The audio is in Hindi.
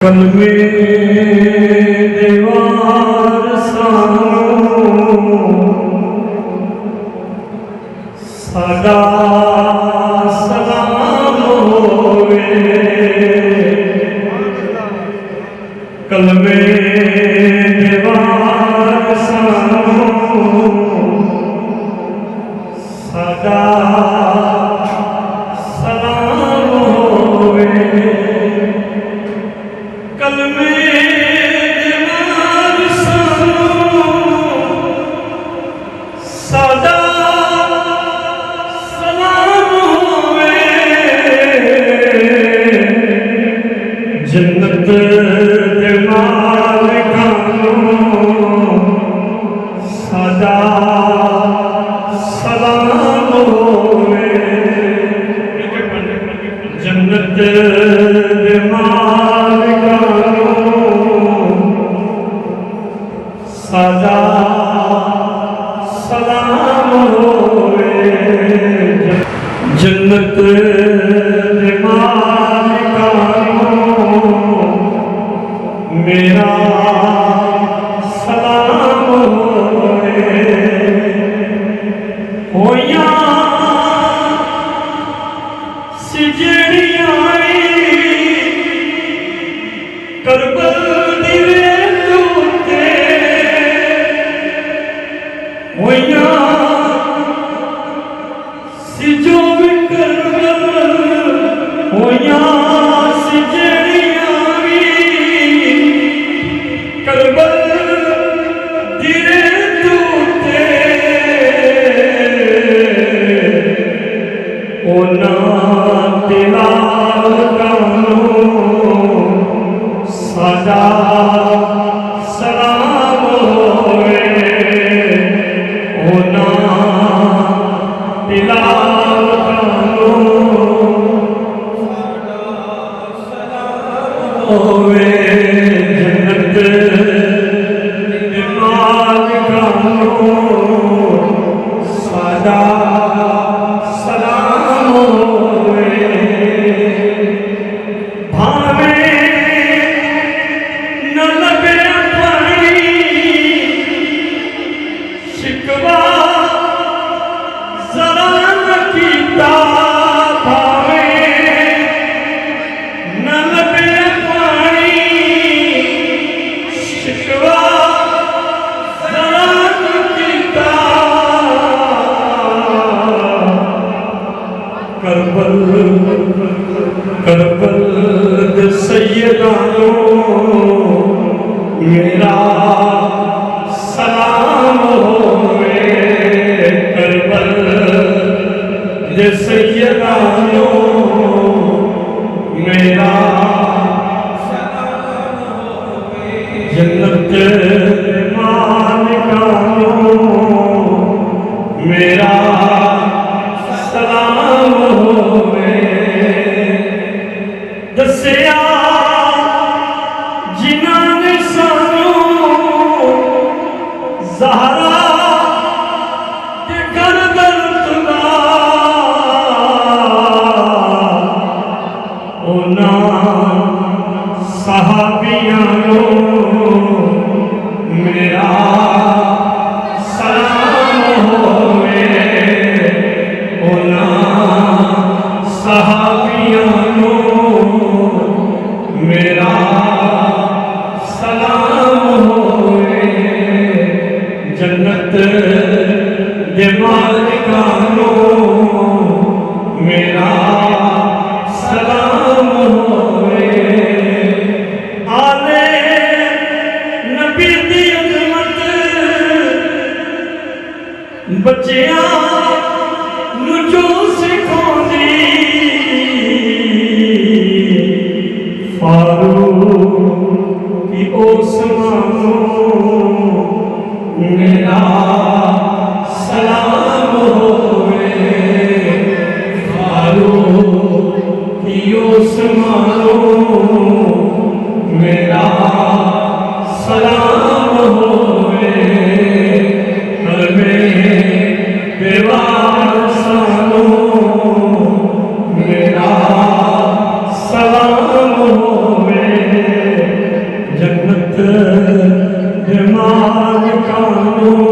कलमे दीवार सानू सदा सलाम होवे। कलमे दीवार सानू सदा सलाम होवे। कलमे दीवार सानू सदा सलाम होवे। जन्नत दे मालिकां नूं सदा सलाम होवे। जन्नत दे मालिकां सदा सलाम होवे। जन्नत दे मालिकां मेरा सलाम होवे। होइयां सिजड़ियां करबल दी रेत उत्ते होइयां सिजो भी करबल होइयां सिजड़ियां भी करबल दी रेत उत्ते। उन्हां तिलावतां सदा सलाम होवे। उन्हां तिलावतां सदा सलाम होवे। जन्नत दे मालिकां सदा सलाम होवे। भावे न लगे पानी शिकवा जरा न कीता। भावे न लगे पानी शिकवा जरा न कीता। करबल करबल दे सैयदां मेरा सलाम होवे। करबल दे सैयदां मेरा सलाम होवे। जन्नत दे मालिकां मेरा सलाम होवे। दस्सिया जिन्हां ने सानू ज़हरा ते घर दर्द दा उन्हां सहाबियां मेरा सलाम होवे। उन्हां सहाबियां मेरा सलाम होवे। जन्नत दे मालिकां मेरा सलाम होवे। आले नबी दी अज़मत बच्चियां नूं जो सिखाउंदी। फारूक की ओसमानो मेरा सलाम होवे। फारूक की ओसमानो मेरा सलाम होवे। कलमे दीवार सानू मेरा सलाम होवे। ਨਿਰਮਾਨ ਕਾਨੂੰ